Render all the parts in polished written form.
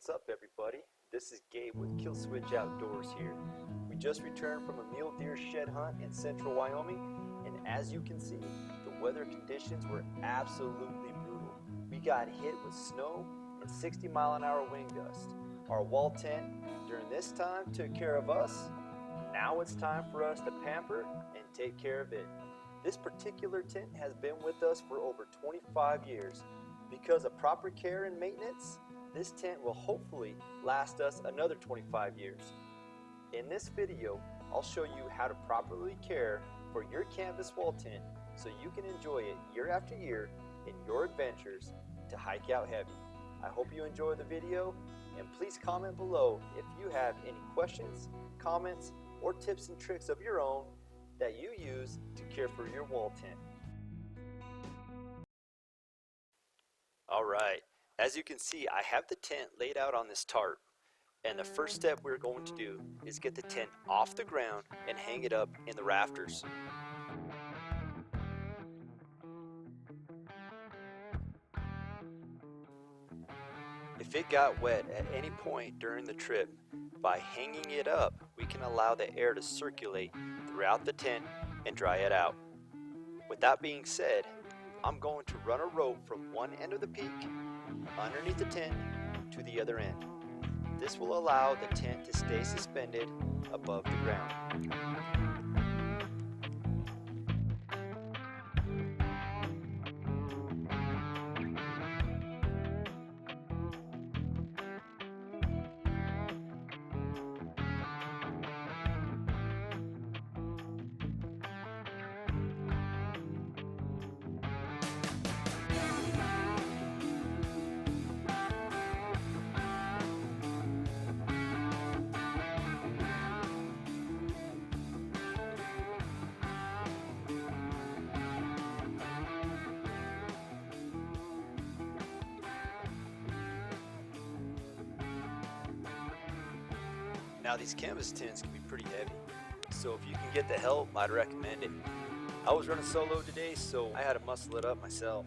What's up, everybody? This is Gabe with Kill Switch Outdoors here. We just returned from a mule deer shed hunt in central Wyoming, and as you can see, the weather conditions were absolutely brutal. We got hit with snow and 60-mile-an-hour wind gusts. Our wall tent during this time took care of us. Now it's time for us to pamper and take care of it. This particular tent has been with us for over 25 years. Because of proper care and maintenance, this tent will hopefully last us another 25 years. In this video, I'll show you how to properly care for your canvas wall tent so you can enjoy it year after year in your adventures to hike out heavy. I hope you enjoy the video, and please comment below if you have any questions, comments, or tips and tricks of your own that you use to care for your wall tent. Alright, as you can see, I have the tent laid out on this tarp, and the first step we're going to do is get the tent off the ground and hang it up in the rafters. If it got wet at any point during the trip, by hanging it up, we can allow the air to circulate throughout the tent and dry it out. With that being said, I'm going to run a rope from one end of the peak underneath the tent to the other end. This will allow the tent to stay suspended above the ground. Now these canvas tents can be pretty heavy, so if you can get the help, I'd recommend it. I was running solo today, so I had to muscle it up myself.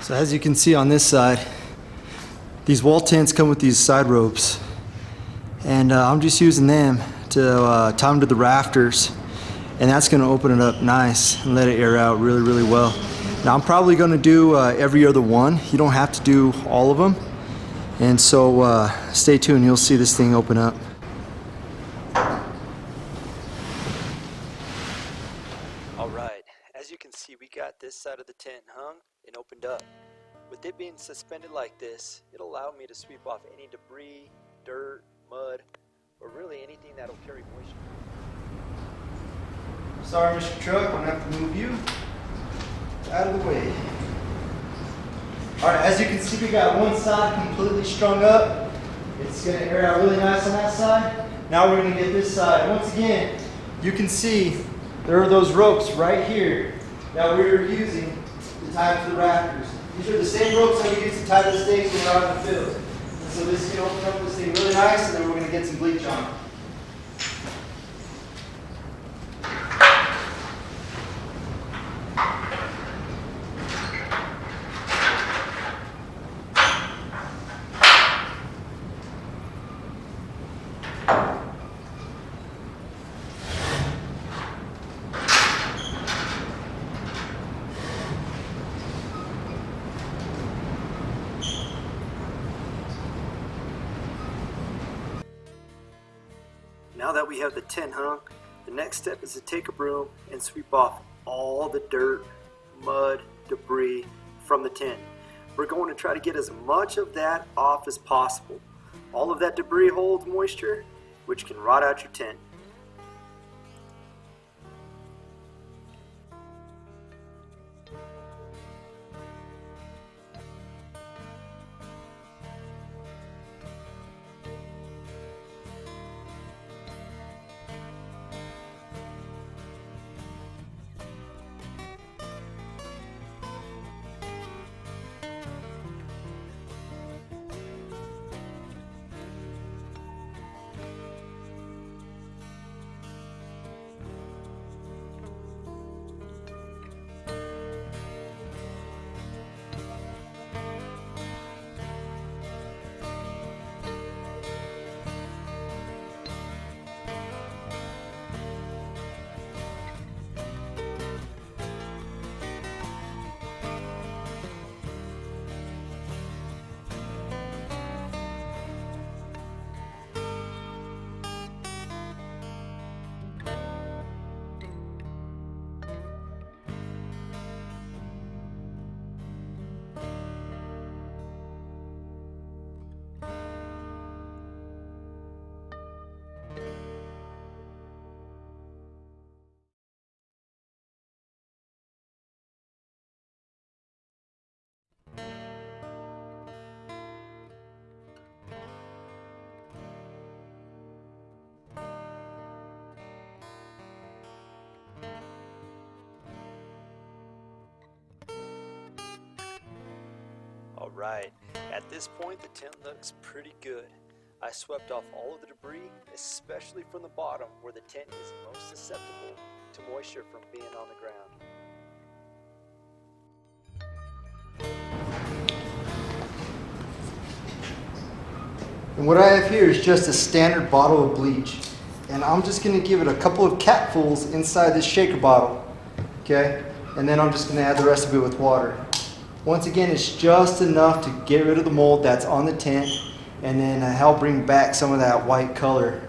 So as you can see on this side, these wall tents come with these side ropes, and I'm just using them to tie them to the rafters, and that's going to open it up nice and let it air out really well. Now I'm probably going to do every other one. You don't have to do all of them, and so stay tuned, you'll see this thing open up. Alright, as you can see, we got this side of the tent hung and opened up. With it being suspended like this, it'll allow me to sweep off any debris, dirt, mud, or really anything that'll carry moisture. Sorry, Mr. Truck, I'm gonna have to move you out of the way. All right, as you can see, we got one side completely strung up. It's gonna air out really nice on that side. Now we're gonna get this side. Once again, you can see there are those ropes right here that we were using to tie to the rafters. These are the same ropes that we use to tie the stakes when we're out in the field. And so this is gonna open up this thing really nice, and then we're gonna get some bleach on it. Now that we have the tent hung, the next step is to take a broom and sweep off all the dirt, mud, debris from the tent. We're going to try to get as much of that off as possible. All of that debris holds moisture, which can rot out your tent. Alright, at this point the tent looks pretty good. I swept off all of the debris, especially from the bottom where the tent is most susceptible to moisture from being on the ground. And what I have here is just a standard bottle of bleach. And I'm just gonna give it a couple of capfuls inside this shaker bottle, okay? And then I'm just gonna add the rest of it with water. Once again, it's just enough to get rid of the mold that's on the tent and then help bring back some of that white color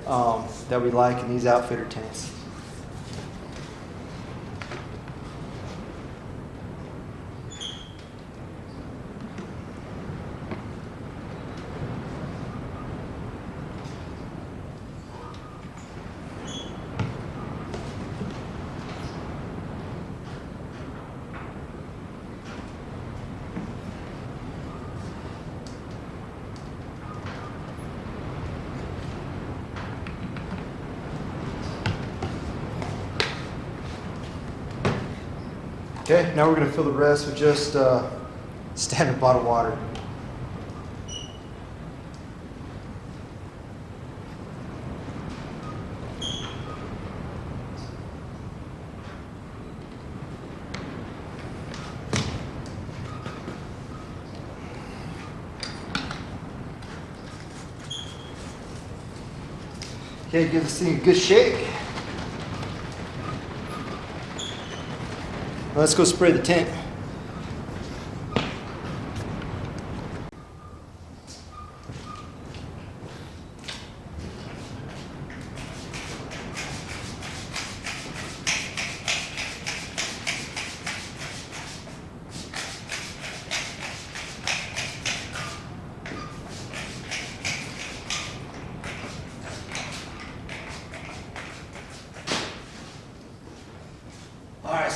that we like in these outfitter tents. Okay, now we're going to fill the rest with just standard bottled water. Okay, give this thing a good shake. Let's go spray the tent.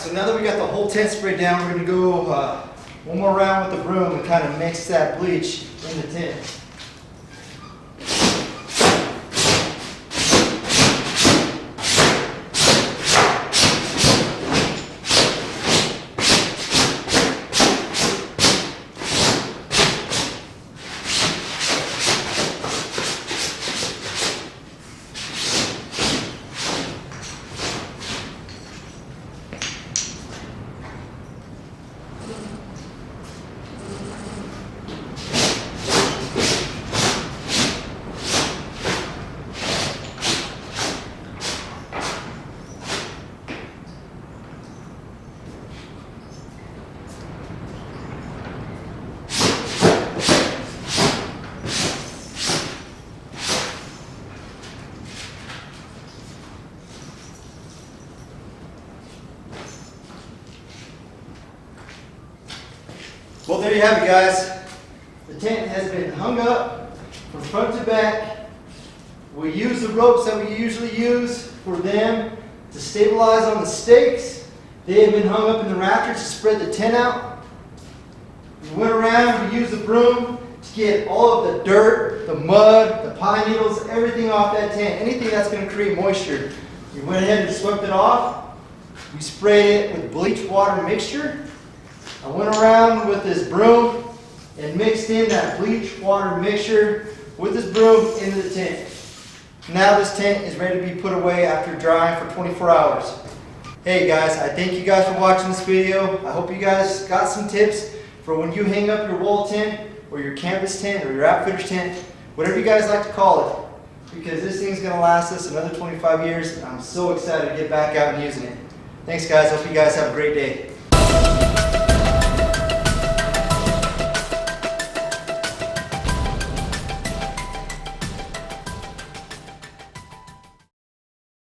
so now that we got the whole tent sprayed down, we're gonna go one more round with the broom and kind of mix that bleach in the tent. Well, there you have it, guys. The tent has been hung up from front to back. We use the ropes that we usually use for them to stabilize on the stakes. They have been hung up in the rafters to spread the tent out. We went around, we used the broom to get all of the dirt, the mud, the pine needles, everything off that tent, anything that's going to create moisture. We went ahead and swept it off. We sprayed it with bleach water mixture. I went around with this broom and mixed in that bleach water mixture with this broom into the tent. Now this tent is ready to be put away after drying for 24 hours. Hey guys, I thank you guys for watching this video. I hope you guys got some tips for when you hang up your wall tent or your canvas tent or your outfitter's tent, whatever you guys like to call it, because this thing's going to last us another 25 years and I'm so excited to get back out and using it. Thanks guys, hope you guys have a great day.